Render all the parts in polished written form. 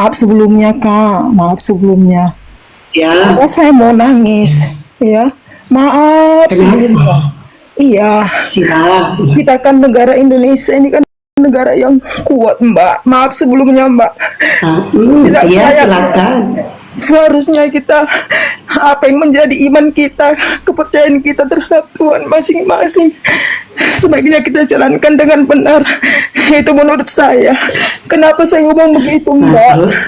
Maaf sebelumnya Kak, maaf sebelumnya. Ya, Saya mau nangis, ya. Maaf sebelumnya. kenapa? Iya, Siap, siap. kita kan negara Indonesia ini kan negara yang kuat Mbak. Maaf sebelumnya Mbak. Tidak Ya, saya silakan. seharusnya kita apa yang menjadi iman kita, kepercayaan kita terhadap Tuhan masing-masing. Sebaiknya kita jalankan dengan benar. Itu menurut saya. Kenapa saya ngomong begitu Nah, Mbak? terus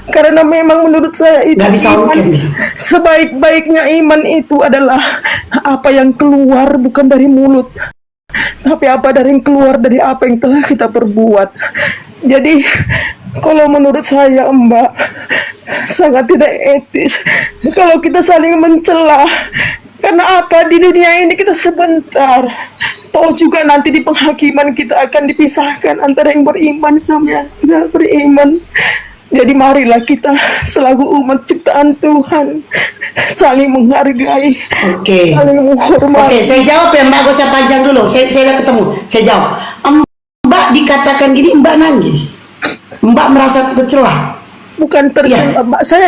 Karena memang menurut saya itu nggak bisa iman, weekend ya? sebaik-baiknya iman itu adalah apa yang keluar bukan dari mulut, tapi apa dari yang keluar dari apa yang telah kita perbuat. Jadi kalau menurut saya Mbak, sangat tidak etis kalau kita saling mencela. Karena apa, di dunia ini kita sebentar. Toh juga nanti di penghakiman kita akan dipisahkan antara yang beriman sama yang tidak beriman. Jadi marilah kita selaku umat ciptaan Tuhan saling menghargai, Oke. saling Oke, menghormati. saya jawab ya Mbak, gak usah panjang dulu. Saya udah ketemu. Saya jawab. Mbak dikatakan gini, Mbak nangis. Mbak merasa tercela. Bukan Iya. tercela, Mbak. Saya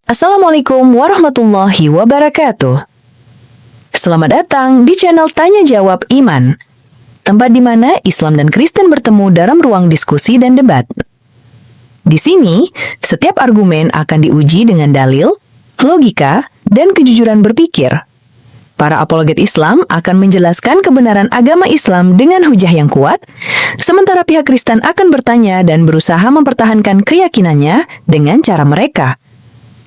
Assalamualaikum warahmatullahi wabarakatuh. Selamat datang di channel Tanya Jawab Iman, tempat di mana Islam dan Kristen bertemu dalam ruang diskusi dan debat. Di sini, setiap argumen akan diuji dengan dalil, logika, dan kejujuran berpikir. Para apologet Islam akan menjelaskan kebenaran agama Islam dengan hujah yang kuat, sementara pihak Kristen akan bertanya dan berusaha mempertahankan keyakinannya dengan cara mereka.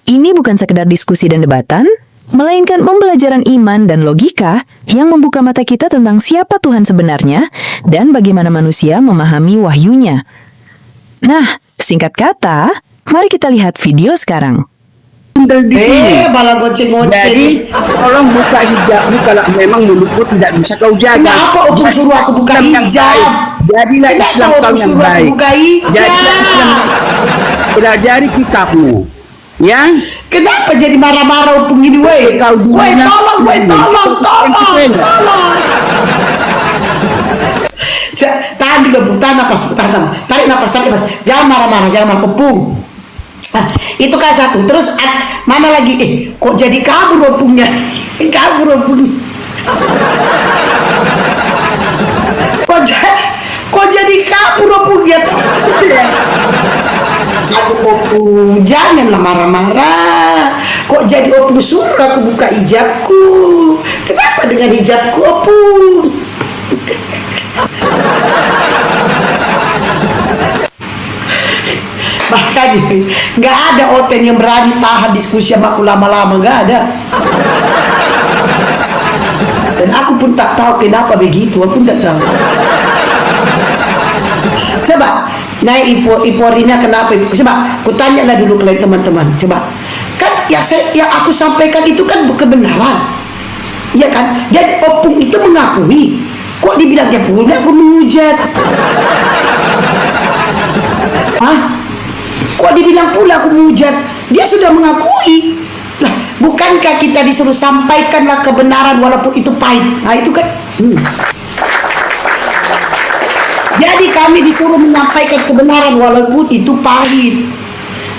Ini bukan sekedar diskusi dan debatan, melainkan pembelajaran iman dan logika yang membuka mata kita tentang siapa Tuhan sebenarnya dan bagaimana manusia memahami wahyunya. Nah, singkat kata, mari kita lihat video sekarang. Tinggal di sini. Malah Jadi goceng-goceng. tolong buka hijabmu kalau memang mulutmu tidak bisa kau jaga. Kenapa Opung suruh aku buka Islam yang hijab? baik. Jadilah Kenapa Islam kau Opung yang suruh aku baik. buka hijab? Jadilah Islam. Pelajari kitabmu. Ya, Kenapa jadi marah-marah Opung gini, weh? Kau dulu Weh, nak- tolong, weh, tolong, tolong, tolong. Tahan dulu, Bu. Tahan napas, tahan napas. Tarik napas. Jangan marah-marah, jangan marah. Opung. Nah, itu kan satu. Terus mana lagi? Kok jadi kabur Opungnya? Kabur Opung. Kok jadi kabur Opungnya? Aku Opung, janganlah marah-marah. Kok jadi Opung suruh aku buka hijabku? Kenapa dengan hijabku Opung? Bahkan nggak ada Oten yang berani tahan diskusi sama aku lama-lama, nggak ada. Dan aku pun tak tahu kenapa begitu, aku tidak tahu. Coba, nah info Rina kenapa? Coba, aku tanyalah dulu ke teman-teman. Coba, kan yang aku sampaikan itu kan kebenaran, ya kan? Dan Opung itu mengakui. Kok dibilangnya pula aku menghujat? Hah? Kok dibilang pula aku menghujat? Dia sudah mengakui. Lah, bukankah kita disuruh sampaikanlah kebenaran walaupun itu pahit? Nah, itu kan. Jadi kami disuruh menyampaikan kebenaran walaupun itu pahit.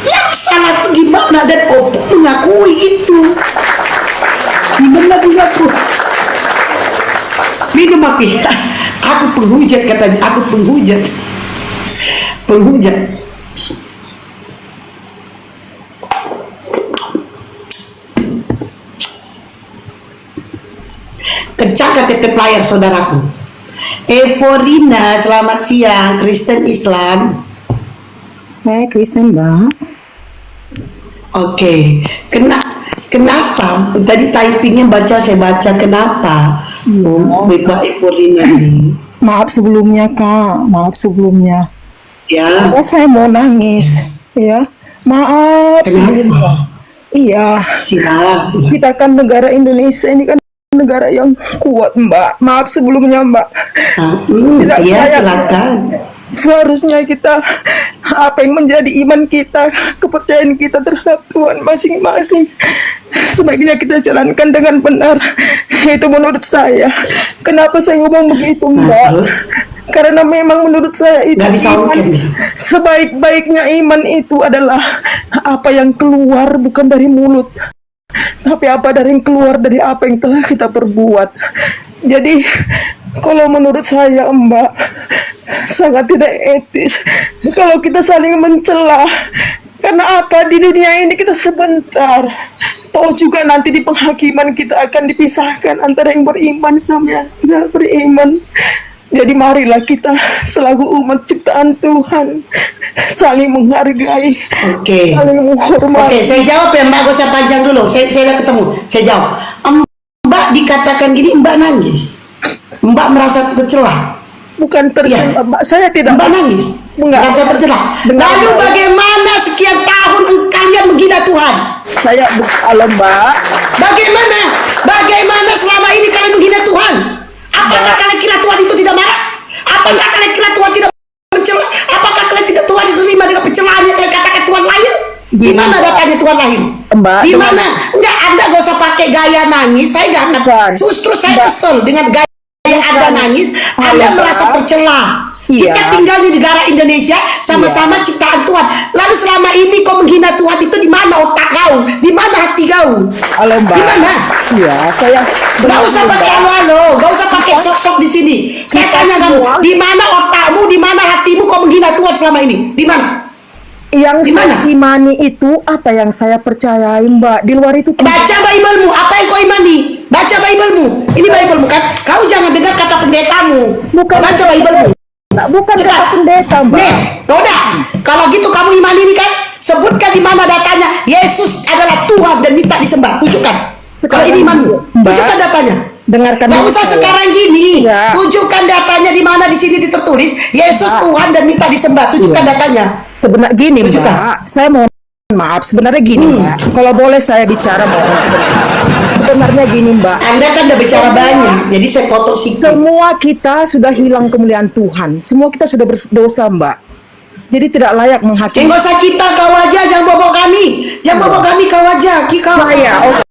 Yang salahku di mana? Dan Opung mengakui itu. Di mana juga tuh? Minum aku ya. Aku penghujat katanya. Aku penghujat. Penghujat. Kencang KTP player saudaraku. Evorina, selamat siang. Kristen Islam. Saya Kristen, Mbak. Oke. Kenapa? Tadi typingnya saya baca kenapa? Mbak Evorina ini. Maaf sebelumnya, Kak. Maaf sebelumnya. Ya. Saya mau nangis. Ya. Maaf sebelumnya. Iya. Siap. Kita kan negara Indonesia ini kan negara yang kuat, Mbak. Maaf sebelumnya, Mbak. Tidak, Ya, saya- silakan. Seharusnya kita apa yang menjadi iman kita, kepercayaan kita terhadap Tuhan masing-masing, sebaiknya kita jalankan dengan benar. Itu menurut saya. Kenapa saya ngomong begitu, Mbak? terus? Karena memang menurut saya itu Nggak disautin, iman, ya? sebaik-baiknya iman itu adalah apa yang keluar bukan dari mulut, tapi apa dari yang keluar dari apa yang telah kita perbuat. Jadi kalau menurut saya, Mbak, sangat tidak etis kalau kita saling mencela. Karena apa, di dunia ini kita sebentar, toh juga nanti di penghakiman kita akan dipisahkan antara yang beriman sama yang tidak beriman. Jadi marilah kita selaku umat ciptaan Tuhan saling menghargai, Oke. saling menghormati. Oke, saya jawab ya Mbak, gak usah panjang dulu. Saya udah ketemu. Saya jawab. Mbak dikatakan gini, Mbak nangis. Mbak merasa tercela. Bukan tercela, Mbak. Saya tidak. Mbak nangis. Enggak. Merasa tercela. Dengar, Lalu Mbak. bagaimana sekian tahun kalian menghina Tuhan? Saya halo, Mbak. Bagaimana selama ini kalian menghina Tuhan? Apakah kalian kira Tuhan itu tidak marah? Apakah kalian kira Tuhan tidak mencela? Apakah kalian tidak Tuhan itu terima dengan pencelahan yang kalian katakan Tuhan lahir? Di Gini, mana Mbak. datanya Tuhan lahir? Mbak, Di dengan- mana? Enggak, Anda gak usah pakai gaya nangis. Saya gak akan. Bukan. Justru saya Mbak. kesel dengan gaya yang Anda nangis. Anda Mbak. merasa tercela. Iya. Kita tinggal di negara Indonesia sama-sama ciptaan Tuhan. Lalu selama ini kau menghina Tuhan itu di mana otak kau? Di mana hati kau? Halo, Mbak. Di mana? Iya, saya Gak usah pakai halo-halo, gak usah pakai sok-sok di sini. Saya Kita tanya kamu, semua- di mana otakmu, di mana hatimu kau menghina Tuhan selama ini? Di mana? yang Di saya mana? imani itu apa yang saya percayai, Mbak. Di luar itu Baca Bible-mu, apa yang kau imani? Baca Bible-mu. Ini Bible-mu kan? Kau jangan dengar kata pendetamu. Bukan. Baca Bible-mu. Mbak, bukan Cepat. kata pendeta, Mbak. Nih, udah. Kalau gitu kamu imani ini kan? Sebutkan di mana datanya. Yesus adalah Tuhan dan minta disembah. Tunjukkan. Kalau ini imanmu, Mbak, tunjukkan datanya. dengarkan Gak dulu usah saya. sekarang gini. Ya. Tunjukkan datanya di mana di sini tertulis Yesus Mbak. Tuhan dan minta disembah. Tunjukkan Iya. datanya. Sebenarnya gini, Tunjukkan. Mbak. Saya mohon maaf. Sebenarnya gini, Mbak. Kalau boleh saya bicara, mohon. Sebenarnya gini, Mbak. Anda kan udah bicara banyak, jadi saya potong sikit. Semua kita sudah hilang kemuliaan Tuhan. Semua kita sudah berdosa, Mbak. Jadi tidak layak menghakimi. Enggak usah kita, kau aja, jangan bobok kami. Jangan bobok kami, kau aja. Kau. Saya, oke.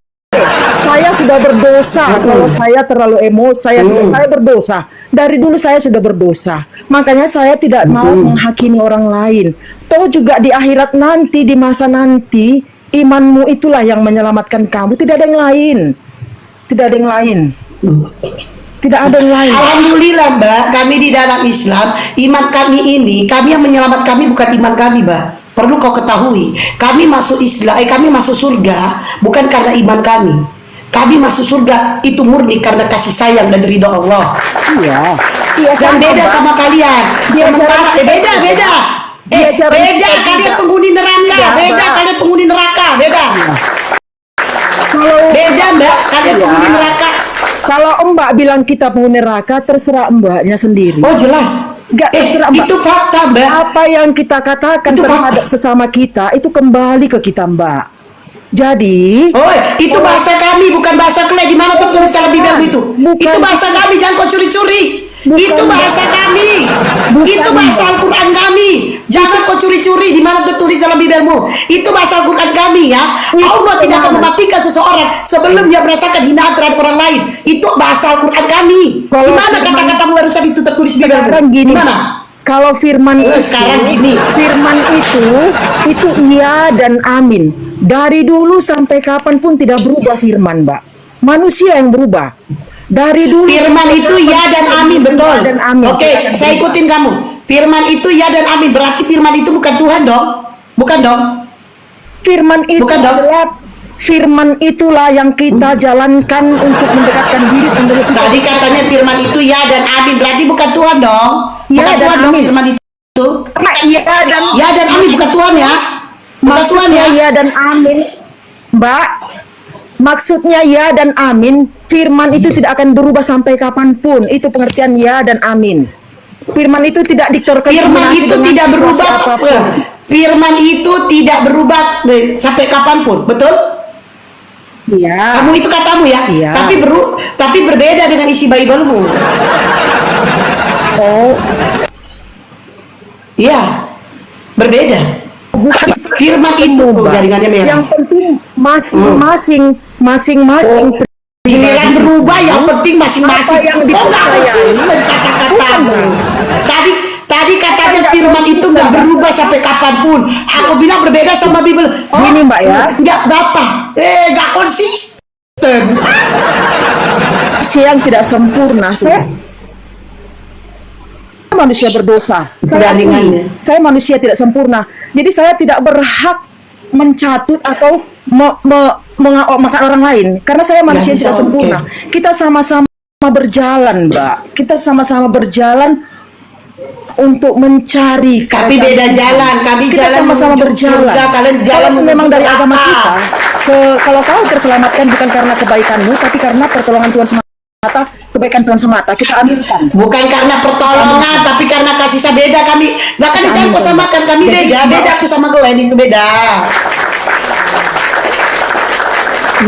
Saya sudah berdosa. Kalau saya terlalu emosi, saya berdosa. Dari dulu saya sudah berdosa. Makanya saya tidak mau menghakimi orang lain. Toh juga di akhirat nanti, di masa nanti, imanmu itulah yang menyelamatkan kamu. Tidak ada yang lain. Tidak ada yang lain. Tidak ada yang lain. Alhamdulillah Mbak, kami di dalam Islam, iman kami ini, kami yang menyelamat kami bukan iman kami Mbak. Perlu kau ketahui, kami masuk Islam, kami masuk surga bukan karena iman kami. Kami masuk surga itu murni karena kasih sayang dan ridho Allah. Iya. Iya, Dan beda Mbak. sama kalian. Dia Sementara cara- beda. Dia cara- Beda kalian penghuni neraka, Iya, beda Mbak. kalian penghuni neraka, beda. Kalau Beda Mbak, kalian Iya. penghuni neraka. kalau Mbak bilang kita penghuni neraka, terserah Mbaknya sendiri. Oh jelas. Nggak, terserah, Mbak. Itu fakta Mbak. Apa yang kita katakan Itu terhadap fakta. sesama kita itu kembali ke kita, Mbak. Jadi, Oh, itu bahasa kami, bukan bahasa kalian. Di mana tertulis dalam Bible itu? Bukan. Itu bahasa kami, jangan kau curi-curi. Bukan. Itu bahasa kami. Bukan. Itu bahasa Al-Quran kami. Jangan kau curi-curi di mana tertulis dalam Bible-mu. Itu bahasa Al-Quran kami ya. Allah tidak akan mematikan seseorang sebelum dia merasakan hinaan terhadap orang lain. Itu bahasa Al-Quran kami. Kalau Di mana firman- kata-katamu barusan itu tertulis di Bible-mu? sekarang gini, Di mana? kalau firman Sekarang gini. firman itu iya dan amin. Dari dulu sampai kapanpun tidak berubah firman, Mbak. Manusia yang berubah. Dari dulu Firman sampai itu ya kapan dan pun amin, iya betul. dan amin. Oke, saya ikutin kamu. Firman itu ya dan amin. Berarti firman itu bukan Tuhan dong? Bukan dong? Firman itu Bukan dong? adalah Firman itulah yang kita jalankan untuk mendekatkan diri dengan Tuhan. Tadi katanya firman itu ya dan amin, berarti bukan Tuhan dong. Ya Bukan dan Tuhan dong amin. firman itu. Iya dan Ya dan amin bukan Tuhan ya. Bukan Tuhan maksudnya ya. ya dan amin, Mbak. Maksudnya ya dan amin. Firman itu tidak akan berubah sampai kapanpun. Itu pengertian ya dan amin. Firman itu tidak Firman diterkontaminasi itu dengan tidak situasi berubah. apapun. Firman itu tidak berubah sampai kapanpun, betul? Iya. Kamu itu katamu ya. Iya. Tapi berbeda dengan isi Bible-mu. Oh, Iya. Berbeda. bukan Firman itu Mbak. jaringannya merah. Yang penting masing-masing Giliran berubah yang penting masing-masing. Apa yang Kok nggak dipercayai? konsisten kata-katamu? Tadi katanya firman itu nggak berubah sampai kapanpun. Aku bilang berbeda sama Bible. Gini, Mbak, ya. Nggak apa? Nggak konsisten. manusia yang tidak sempurna. Saya manusia berdosa. Jaringannya. Saya manusia tidak sempurna. Jadi saya tidak berhak mencatut atau makan orang lain karena saya manusia Ya, tidak bisa, sempurna. Kita sama-sama berjalan, Mbak. Kita sama-sama berjalan untuk mencari. Tapi beda jalan. Kami Kita jalan sama-sama menuju berjalan. surga, kalian jalan Kalau menuju memang dari neraka. agama kita, kalau kau terselamatkan bukan karena kebaikanmu, tapi karena pertolongan Tuhan semata, kebaikan Tuhan semata, kita ambilkan. Bukan karena pertolongan, tapi karena kasih sayang. Beda kami. Bahkan jangan kau samakan kami beda. Beda aku sama kalian itu beda.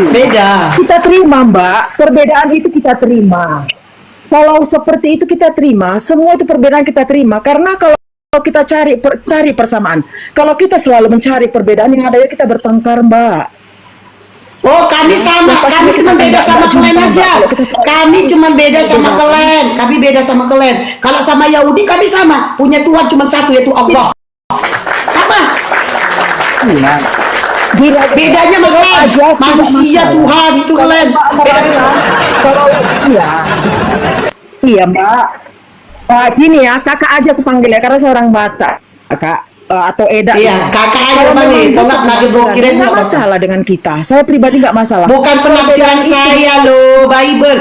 Beda. Kita terima, Mbak. Perbedaan itu kita terima. Kalau seperti itu kita terima, semua itu perbedaan kita terima. Karena kalau kita cari persamaan, kalau kita selalu mencari perbedaan yang ada, ya kita bertengkar, Mbak. Oh, kami sama. Lepas Kami itu cuma kita beda nggak sama jumpa, kalian Mbak. aja. Kalau kita sama- Kami cuma beda sama Beda. kalian. Kami beda sama kalian. Kalau sama Yahudi kami sama. Punya Tuhan cuma satu, yaitu Allah. Sama. Iya. Gila, Bedanya sama kalian. aja tidak Manusia masalah. Tuhan itu kalian. Beda. Kalau iya Mbak. Gini ya, kakak aja aku panggil ya karena seorang Batak, kakak atau Eda. Iya, kakak aja Kalau Bang, memang nih. itu Kau nggak pernah penafsiran, kirain nggak nggak masalah dengan kita. Saya pribadi nggak masalah. Bukan penafsiran Perbedaan itu- saya loh, Bible.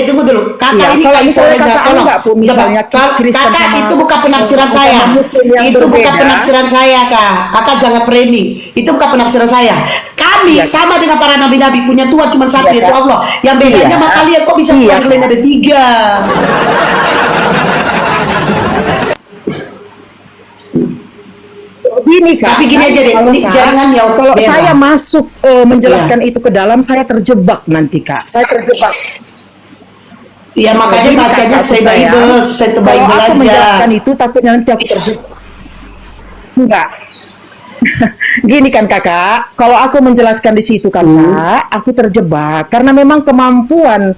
Tunggu dulu. Kakak Iya, ini kalau kayak misalnya Korea, kakak tolong. enggak, Bu, misalnya Kristen Kakak sama itu bukan penafsiran agama saya. Muslim yang Itu bukan berbeda. penafsiran saya, Kak. Kakak jangan framing. Itu bukan penafsiran saya. Kami Iya. sama dengan para nabi-nabi punya Tuhan cuma satu, Iya, yaitu Kak. Allah. Yang bedanya Iya. sama kalian kok bisa Iya, kalian Kak. ada 3. Gini Kak. Tapi gini aja deh, Kalau, ini Kak, jangan yang kalau merah. saya masuk menjelaskan itu ke dalam, saya terjebak nanti Kak. Saya terjebak. Ya makanya Gini, bacanya kakakku sesuai Bible, sesuai Kalau Bible aku aja. menjelaskan itu takutnya nanti aku terjebak. Enggak. Gini kan kakak, kalau aku menjelaskan di situ kakak, aku terjebak karena memang kemampuan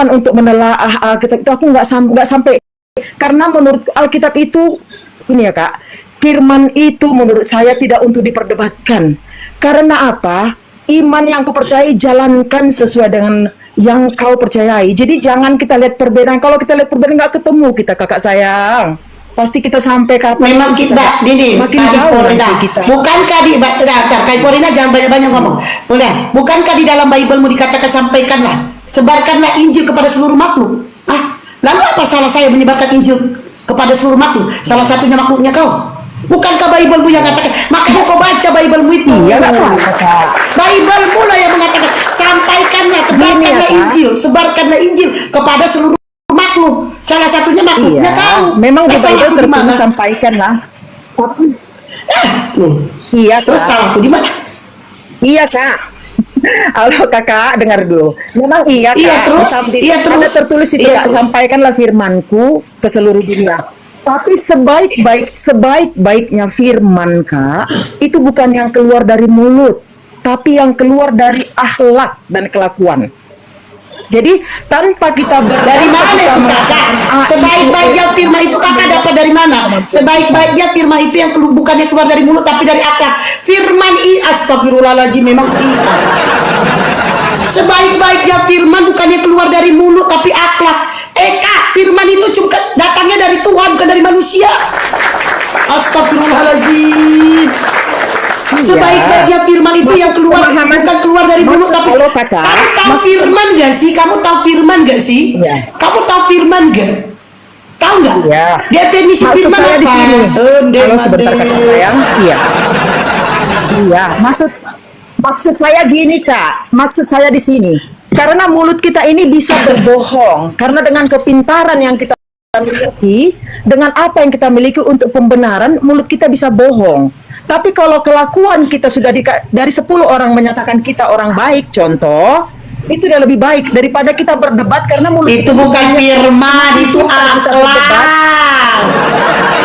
untuk menelaah Alkitab itu aku nggak sampai. Karena menurut Alkitab itu ini ya kak, firman itu menurut saya tidak untuk diperdebatkan. Karena apa? Iman yang aku percayai jalankan sesuai dengan yang kau percayai. Jadi jangan kita lihat perbedaan. Kalau kita lihat perbedaan nggak ketemu kita kakak sayang. Pasti kita sampai kapan? Memang kita Dini, makin Kak jauh Korina. nanti kita. Bukankah di Kak Korina jangan banyak-banyak ngomong. Boleh. Bukankah di dalam Bible-mu dikatakan sampaikanlah, sebarkanlah Injil kepada seluruh makhluk. Lalu apa salah saya menyebarkan Injil kepada seluruh makhluk? Salah satunya makhluknya kau. Bukankah Bible-mu yang katakan? Makanya kau baca Bible-mu itu. Iya nggak apa-apa Kak. Bible-mu lah yang mengatakan sampaikanlah, tebarkanlah Kak. Injil, sebarkanlah Injil kepada seluruh makhluk. Salah satunya makhluknya kau. Memang di Salah Bible aku di mana? tertulis sampaikan lah. Iya Terus Kak. salahku di mana? Iya kak. Halo kakak, dengar dulu. Memang iya kak. Iya, terus? Iya, Ada terus? tertulis itu Iya, kak. terus? Sampaikanlah firmanku ke seluruh dunia. Tapi sebaik-baiknya firman kak, itu bukan yang keluar dari mulut, tapi yang keluar dari akhlak dan kelakuan. Jadi tanpa kita Dari mana itu kakak? Sebaik-baiknya firman itu kakak dapat dari mana? Sebaik-baiknya firman itu yang bukannya keluar dari mulut tapi dari akhlak. Firman astagfirullahaladzim memang sebaik-baiknya firman bukannya keluar dari mulut tapi akhlak. Kak, firman itu cuma datangnya dari Tuhan bukan dari manusia. Astagfirullahaladzim. sebaik-baiknya firman itu yang keluar bukan keluar dari mulut Maksud tapi kalau kata, kamu tahu firman gak sih? Kamu tahu firman gak sih? Iya. Kamu tahu firman gak? Tahu nggak? Iya. Definisi Maksud firman saya apa? di sini. Ondeh Kalau sebentar mandeh. kakak sayang, iya. Iya, maksud saya gini Kak, maksud saya di sini. Karena mulut kita ini bisa berbohong, karena dengan kepintaran yang kita miliki, dengan apa yang kita miliki untuk pembenaran, mulut kita bisa bohong. Tapi kalau kelakuan kita sudah dari 10 orang menyatakan kita orang baik, contoh, itu udah lebih baik daripada kita berdebat karena mulut Itu kita bukan banyak- firman, itu Kita berdebat. akhlak.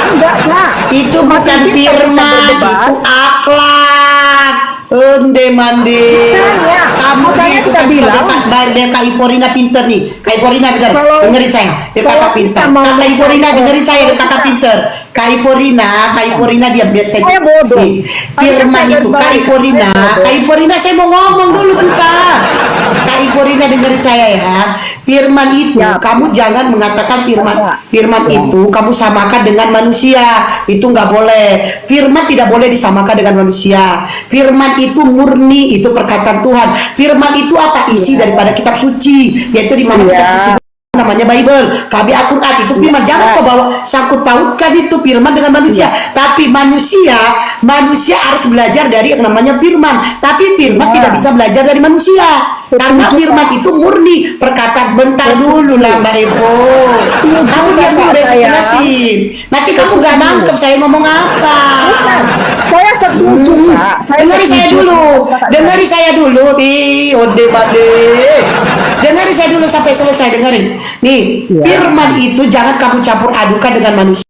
Enggak, Kak. Itu Semakin bukan kita firman, berdebat, itu akhlak. Onde mandi. Makanya, Kamu makanya itu kita kan bilang, biar Kak Ivorina pinter nih. Kak Ivorina pinter. Kalau- Dengerin saya. Biar kalau kakak kita pinter. mau Kak Ivorina mencari- dengerin saya. Biar kalau kakak kita- pinter. Kak Ivorina diam biar saya. Saya bodoh. Nih, Firman Saya itu garis Kak bawahi, Ivorina. saya bodoh. Kak Ivorina saya mau ngomong dulu bentar. Kak Ivorina dengerin saya ya. Firman itu Siap. kamu jangan mengatakan firman Ya. firman Ya. itu kamu samakan dengan manusia. Itu nggak boleh. Firman tidak boleh disamakan dengan manusia. Firman itu murni, itu perkataan Tuhan. Firman itu apa isi daripada kitab suci, yaitu di mana Ya. kitab suci namanya Bible, KB Al-Quran itu firman. Jangan kau bawa sangkut pautkan itu firman dengan manusia. Tapi manusia harus belajar dari yang namanya firman. Tapi firman tidak bisa belajar dari manusia. Karena firman itu murni perkataan. Bentar dulu lah Mbak Evo. Kamu diam dulu Kak, saya. jelasin. Nanti kamu nggak nangkep saya ngomong apa. Saya setuju, Kak. Dengerin saya setuju. dulu. Kakak Dengerin saya dulu. Ode bade. Dengerin saya dulu sampai selesai. Dengerin. Nih, Ya. firman itu jangan kamu campur adukan dengan manusia.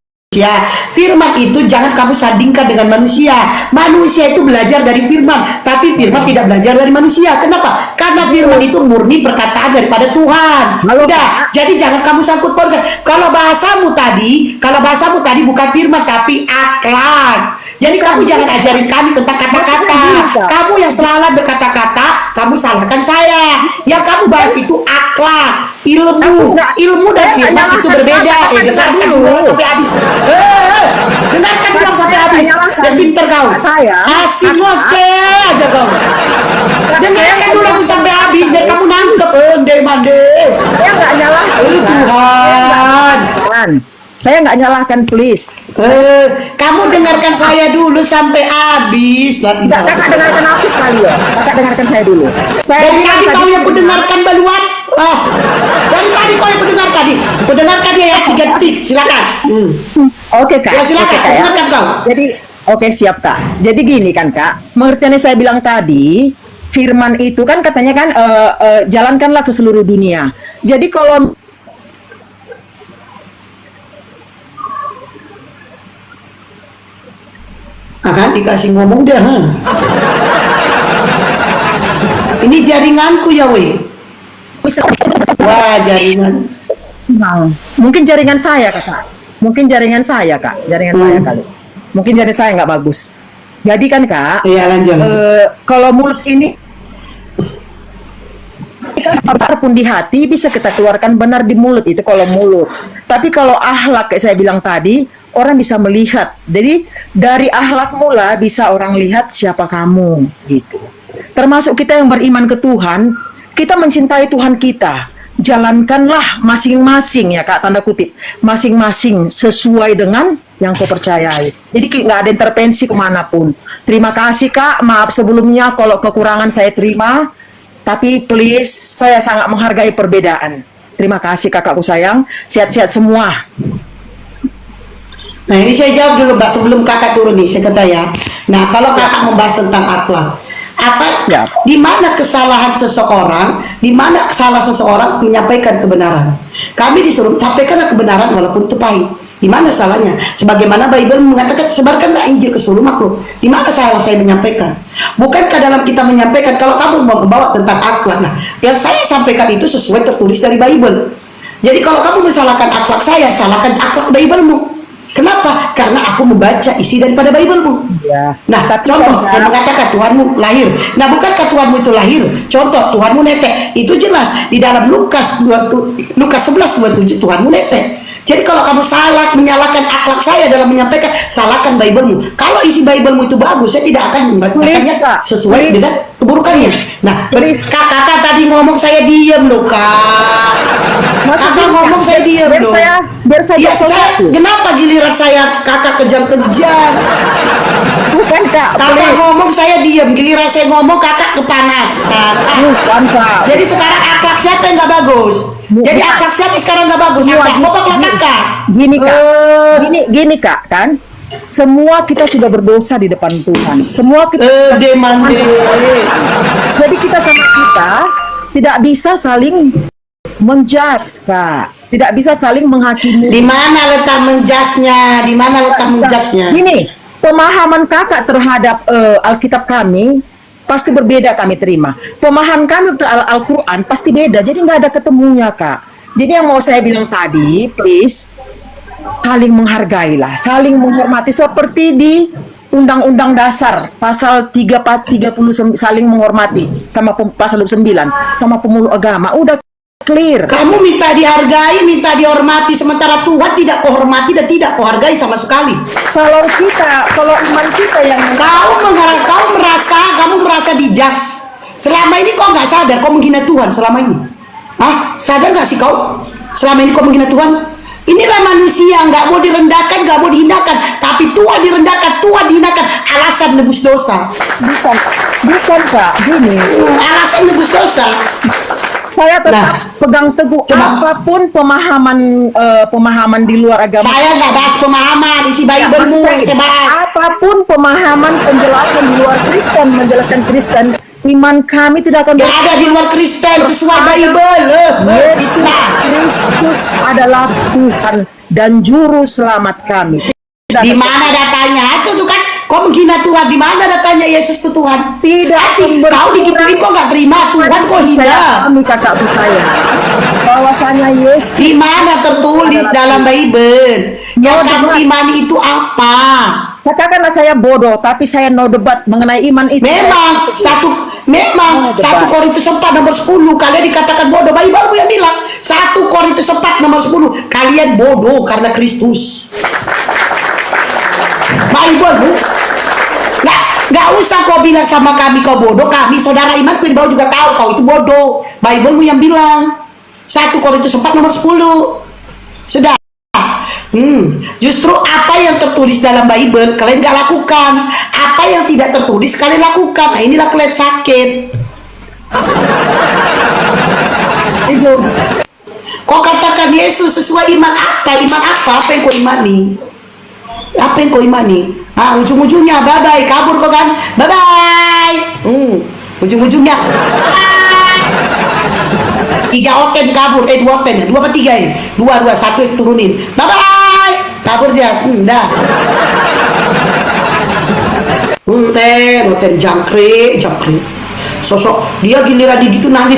Firman itu jangan kamu sandingkan dengan manusia. Manusia itu belajar dari firman, tapi firman tidak belajar dari manusia. Kenapa? Karena firman itu murni perkataan daripada Tuhan. Halo, Udah, Kak. jadi jangan kamu sangkut pautkan. Kalau bahasamu tadi bukan firman tapi akhlak. Jadi kamu jangan ajarin kami tentang kata-kata. Maksudnya gini, Kak. Kamu yang selalu berkata-kata, kamu salahkan saya. Yang kamu bahas itu akhlak, ilmu, ilmu dan saya firman nggak itu nyalahkan, berbeda. Kak. Dengarkan Dulu. dulu sampai habis. Dengarkan dulu sampai Saya habis. nggak nyalahkan. Dan pinter kau. Saya, Asik Kak. ngoceh aja kau. Dengarkan dulu aku sampai habis biar kamu nangkep. Ondeh mandeh. Saya nggak nyalahkan. Tuhan. Tuhan. Saya nggak nyalahkan, please. Kamu dengarkan saya dulu sampai habis. Kakak dengarkan aku sekali ya. Kakak dengarkan saya dulu. Saya Dari bilang tadi kau yang firman. kudengarkan baluan. Dari tadi kau yang kudengarkan nih. Kudengarkan dia ya 3 detik. Silakan. Oke, Kak. Ya, silakan. Oke, Kak, ya. Dengarkan kau. Jadi, oke, siap, Kak. Jadi gini kan, Kak. Pengertiannya saya bilang tadi, firman itu kan katanya kan jalankanlah ke seluruh dunia. Jadi kalau Akan dikasih ngomong dia. Ini jaringanku ya weh. Wah jaringan. Nah, mungkin jaringan saya, Kakak. Mungkin jaringan saya, Kak. Jaringan saya kali. Mungkin jaringan saya nggak bagus. Jadi kan, Kak, Iya lanjut. kalau mulut ini besar pun di hati bisa kita keluarkan benar di mulut, itu kalau mulut. Tapi kalau akhlak kayak saya bilang tadi, orang bisa melihat. Jadi dari akhlak mula bisa orang lihat siapa kamu gitu. Termasuk kita yang beriman ke Tuhan, kita mencintai Tuhan kita. Jalankanlah masing-masing ya Kak, tanda kutip, masing-masing sesuai dengan yang kau percayai. Jadi nggak ada intervensi kemanapun. Terima kasih Kak, maaf sebelumnya kalau kekurangan saya terima. Tapi please, saya sangat menghargai perbedaan. Terima kasih kakakku sayang. Sehat-sehat semua. Nah ini saya jawab dulu Mbak sebelum kakak turun nih, saya kata ya. Nah kalau kakak membahas tentang akhlak, Ya. di mana kesalahan seseorang, di mana kesalahan seseorang menyampaikan kebenaran. Kami disuruh sampaikanlah kebenaran walaupun itu pahit. Di mana salahnya? Sebagaimana Bible mengatakan sebarkanlah Injil ke seluruh makhluk. Di mana salah saya menyampaikan? Bukankah dalam kita menyampaikan kalau kamu mau membawa tentang akhlak? Nah, yang saya sampaikan itu sesuai tertulis dari Bible. Jadi kalau kamu menyalahkan akhlak saya, salahkan akhlak Bible-mu. Kenapa? Karena aku membaca isi daripada Bible-mu. Ya. Nah, Tapi contoh, kan, saya mengatakan Tuhanmu lahir. Nah, bukankah Tuhanmu itu lahir? Contoh, Tuhanmu netek. Itu jelas di dalam Lukas 11:27 Tuhanmu netek. Jadi kalau kamu salah menyalahkan akhlak saya dalam menyampaikan, salahkan Bible-mu. Kalau isi Bible-mu itu bagus, saya tidak akan membacakannya sesuai dengan keburukannya. Nah, kakak tadi ngomong saya diam loh, Kak. Kakak ngomong saya diam loh. Biar saya Ya, kenapa giliran saya kakak kejam-kejam? bukan Kak. Kakak ngomong saya diam, giliran saya ngomong kakak kepanasan. Bukan Kak. Jadi sekarang akhlak siapa yang nggak bagus? Jadi akhlak siapa sekarang nggak bagus? Akhlak bapak lah kakak. Gini Kak, gini Kak, kan? Semua kita sudah berdosa di depan Tuhan. Semua kita. Jadi kita sama kita tidak bisa saling menjudge, Kak. Tidak bisa saling menghakimi. Di mana letak menjudge-nya? Di mana letak menjudge-nya? Gini, pemahaman kakak terhadap Alkitab kami pasti berbeda kami terima. Pemahaman kami terhadap Al-Quran pasti beda. Jadi nggak ada ketemunya, Kak. Jadi yang mau saya bilang tadi, please, saling menghargailah, saling menghormati seperti di Undang-Undang Dasar pasal 30 saling menghormati sama pasal 29 sama pemeluk agama. Udah clear. Kamu minta dihargai, minta dihormati, sementara Tuhan tidak kau hormati dan tidak kau hargai sama sekali. Kalau iman kita yang Kamu merasa dijudge. Selama ini kau nggak sadar kau menghina Tuhan selama ini. Hah? Sadar nggak sih kau? Selama ini kau menghina Tuhan. Inilah manusia, nggak mau direndahkan, nggak mau dihinakan, tapi Tuhan direndahkan, Tuhan dihinakan, alasan nebus dosa. bukan Kak, gini. Alasan nebus dosa. Saya tetap pegang teguh apapun pemahaman di luar agama. Saya nggak bahas pemahaman, isi Bible-mu yang saya bahas. Apapun pemahaman penjelasan di luar Kristen, menjelaskan Kristen, iman kami tidak akan Gak ada di luar Kristen sesuai Bible. Yesus Kristus adalah Tuhan dan juru selamat kami. Di mana datanya? Itu tuh kan, kau menghina Tuhan. Di mana datanya Yesus itu Tuhan? Tidak. Kau digituin kau nggak terima Tuhan, kau hina. Kami kakak saya bahwasanya Yesus. Di mana tertulis dalam Bible yang kamu imani itu apa? Katakanlah saya bodoh, tapi saya no debat mengenai iman itu. Memang satu Korintus 4 nomor 10 kalian dikatakan bodoh. Bible yang bilang 1 Korintus 4 nomor 10 kalian bodoh karena Kristus. Bible bu, nggak usah kau bilang sama kami kau bodoh. Kami saudara iman pun bawa juga tahu kau itu bodoh. Bible yang bilang 1 Korintus 4 nomor 10 sudah. Justru apa yang tertulis dalam Bible kalian gak lakukan, apa yang tidak tertulis kalian lakukan. Nah inilah kalian sakit. Itu kau katakan Yesus sesuai iman apa? Iman apa? Apa yang kau imani? Apa yang kau imani? Ah, ujung-ujungnya bye bye, kabur kau kan? Bye bye. Ujung-ujungnya 3 oten kabur, 2 oten, 2 apa 3 ya? 2, 1 turunin. Bye bye. Kabur dia. Dah. Oten jangkrik. Sosok dia giliran gitu nangis.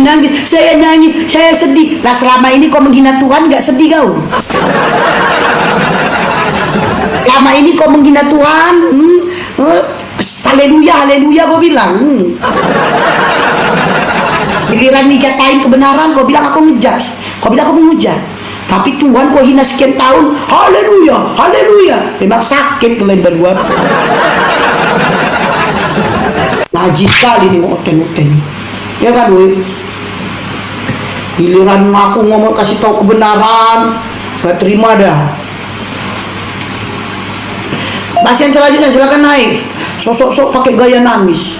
Nangis, saya nangis, saya sedih. Lah selama ini kau menghina Tuhan nggak sedih kau? Selama ini kau menghina Tuhan, haleluya kau bilang. Giliran dikatain kebenaran, kau bilang aku ngejudge, kau bilang aku menghujat. Tapi Tuhan kau hina sekian tahun, haleluya. Memang sakit kalian berdua. Najis sekali nih oten. Ya kan, woi. Giliran aku ngomong kasih tahu kebenaran, gak terima dah. Pasien selanjutnya silakan naik. Sosok pakai gaya nangis.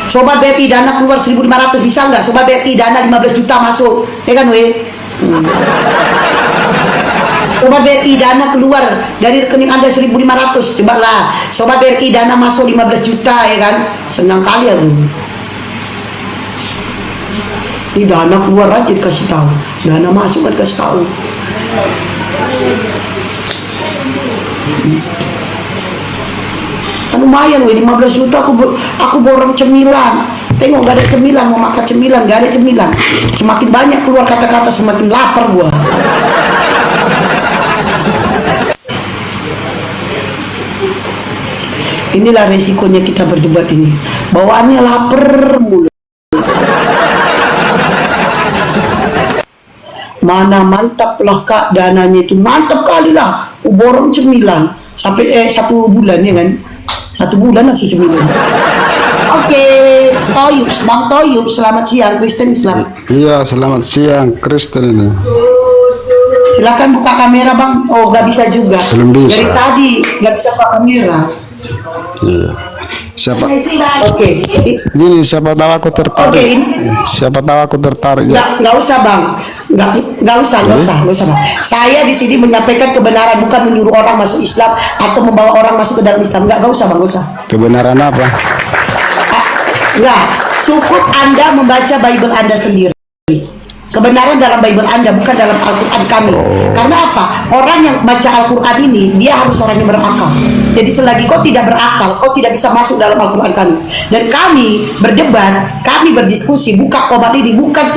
Sobat BPI dana keluar 1.500 bisa nggak? Sobat BPI dana 15 juta masuk, ya kan weh? Sobat BPI dana keluar dari rekening Anda 1.500, coba lah. Sobat BPI dana masuk 15 juta, ya kan? Senang kali aku. Ini dana keluar aja dikasih tahu, dana masuk kan dikasih tahu. Kan lumayan weh, 15 juta aku borong cemilan. Tengok gak ada cemilan, mau makan cemilan gak ada cemilan. Semakin banyak keluar kata-kata semakin lapar gua. Inilah resikonya kita berdebat ini. Bawaannya lapar mulu. Mana mantap lah Kak, dananya itu mantap kali lah. Borong cemilan sampai 1 bulan ya kan, 1 bulan langsung cemilan. Oke, Toyub, Bang Toyub, selamat siang, Kristen Islam. Iya, selamat siang, Kristen ini. Silakan buka kamera Bang. Oh, nggak bisa juga. Belum bisa. Dari tadi nggak bisa buka kamera. Iya. Siapa? Oke. Gini, siapa tahu aku tertarik. Oke. Siapa tahu aku tertarik. Nggak usah Bang. Nggak usah Bang. Saya di sini menyampaikan kebenaran, bukan menyuruh orang masuk Islam atau membawa orang masuk ke dalam Islam. Nggak usah Bang, nggak usah. Kebenaran apa? Nggak. Cukup Anda membaca Bible Anda sendiri. Kebenaran dalam Bible Anda, bukan dalam Al-Quran kami. Karena apa? Orang yang baca Al-Quran ini, dia harus orang yang berakal. Jadi selagi kau tidak berakal, kau tidak bisa masuk dalam Al-Quran kami. Dan kami berdebat, kami berdiskusi, buka komat ini bukan